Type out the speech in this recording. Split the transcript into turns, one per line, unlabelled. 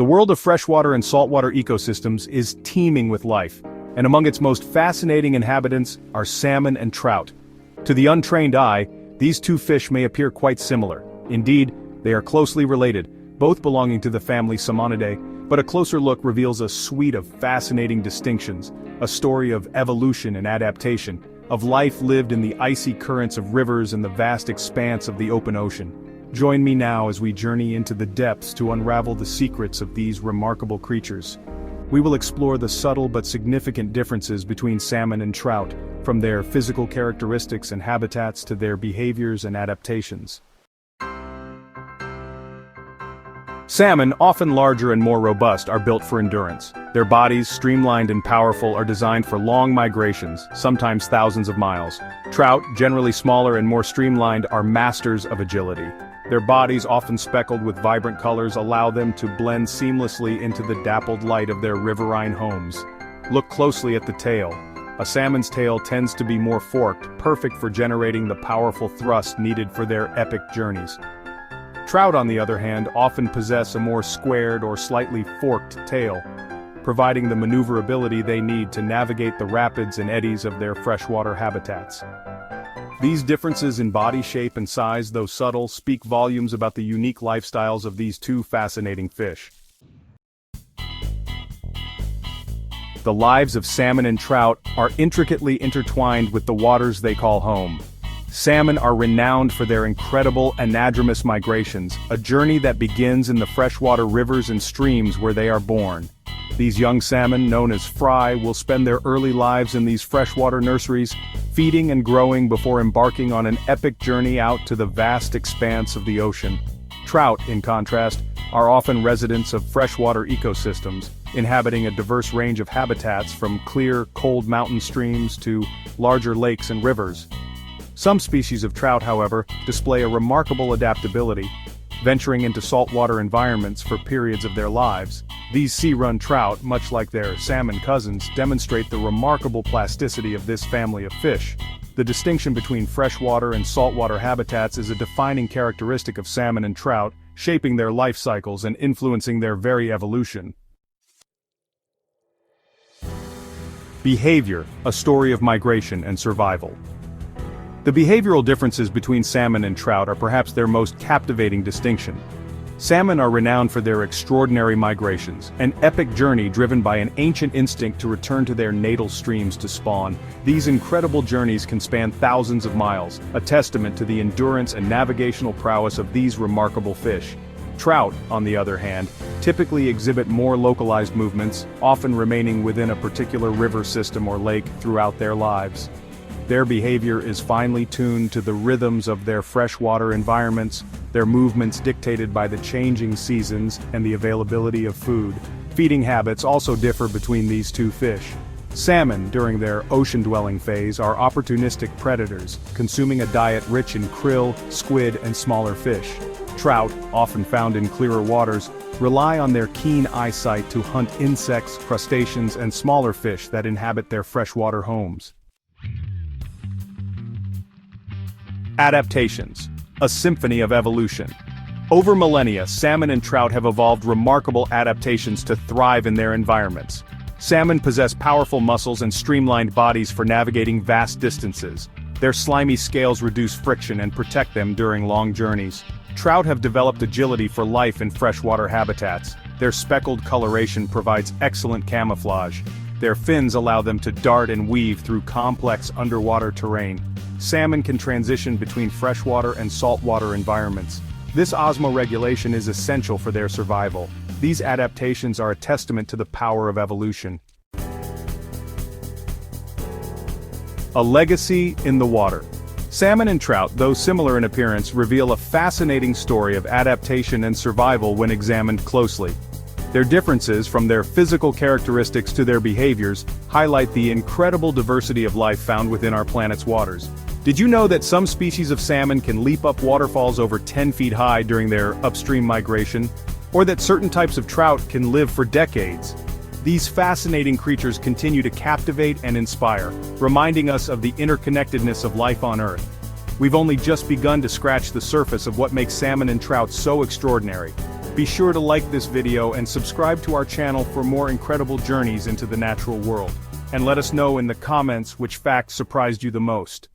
The world of freshwater and saltwater ecosystems is teeming with life, and among its most fascinating inhabitants are salmon and trout. To the untrained eye, these two fish may appear quite similar. Indeed, they are closely related, both belonging to the family Salmonidae, but a closer look reveals a suite of fascinating distinctions, a story of evolution and adaptation, of life lived in the icy currents of rivers and the vast expanse of the open ocean. Join me now as we journey into the depths to unravel the secrets of these remarkable creatures. We will explore the subtle but significant differences between salmon and trout, from their physical characteristics and habitats to their behaviors and adaptations. Salmon, often larger and more robust, are built for endurance. Their bodies, streamlined and powerful, are designed for long migrations, sometimes thousands of miles. Trout, generally smaller and more streamlined, are masters of agility. Their bodies, often speckled with vibrant colors, allow them to blend seamlessly into the dappled light of their riverine homes. Look closely at the tail. A salmon's tail tends to be more forked, perfect for generating the powerful thrust needed for their epic journeys. Trout, on the other hand, often possess a more squared or slightly forked tail, providing the maneuverability they need to navigate the rapids and eddies of their freshwater habitats. These differences in body shape and size, though subtle, speak volumes about the unique lifestyles of these two fascinating fish. The lives of salmon and trout are intricately intertwined with the waters they call home. Salmon are renowned for their incredible anadromous migrations, a journey that begins in the freshwater rivers and streams where they are born. These young salmon, known as fry, will spend their early lives in these freshwater nurseries, feeding and growing before embarking on an epic journey out to the vast expanse of the ocean. Trout, in contrast, are often residents of freshwater ecosystems, inhabiting a diverse range of habitats from clear, cold mountain streams to larger lakes and rivers. Some species of trout, however, display a remarkable adaptability, venturing into saltwater environments for periods of their lives. These sea-run trout, much like their salmon cousins, demonstrate the remarkable plasticity of this family of fish. The distinction between freshwater and saltwater habitats is a defining characteristic of salmon and trout, shaping their life cycles and influencing their very evolution. Behavior, a story of migration and survival. The behavioral differences between salmon and trout are perhaps their most captivating distinction. Salmon are renowned for their extraordinary migrations, an epic journey driven by an ancient instinct to return to their natal streams to spawn. These incredible journeys can span thousands of miles, a testament to the endurance and navigational prowess of these remarkable fish. Trout, on the other hand, typically exhibit more localized movements, often remaining within a particular river system or lake throughout their lives. Their behavior is finely tuned to the rhythms of their freshwater environments, their movements dictated by the changing seasons and the availability of food. Feeding habits also differ between these two fish. Salmon, during their ocean-dwelling phase, are opportunistic predators, consuming a diet rich in krill, squid, and smaller fish. Trout, often found in clearer waters, rely on their keen eyesight to hunt insects, crustaceans, and smaller fish that inhabit their freshwater homes. Adaptations, a symphony of evolution. Over millennia, salmon and trout have evolved remarkable adaptations to thrive in their environments. Salmon possess powerful muscles and streamlined bodies for navigating vast distances. Their slimy scales reduce friction and protect them during long journeys. Trout have developed agility for life in freshwater habitats. Their speckled coloration provides excellent camouflage. Their fins allow them to dart and weave through complex underwater terrain. Salmon can transition between freshwater and saltwater environments. This osmoregulation is essential for their survival. These adaptations are a testament to the power of evolution. A legacy in the water. Salmon and trout, though similar in appearance, reveal a fascinating story of adaptation and survival when examined closely. Their differences, from their physical characteristics to their behaviors, highlight the incredible diversity of life found within our planet's waters. Did you know that some species of salmon can leap up waterfalls over 10 feet high during their upstream migration? Or that certain types of trout can live for decades? These fascinating creatures continue to captivate and inspire, reminding us of the interconnectedness of life on Earth. We've only just begun to scratch the surface of what makes salmon and trout so extraordinary. Be sure to like this video and subscribe to our channel for more incredible journeys into the natural world. And let us know in the comments which fact surprised you the most.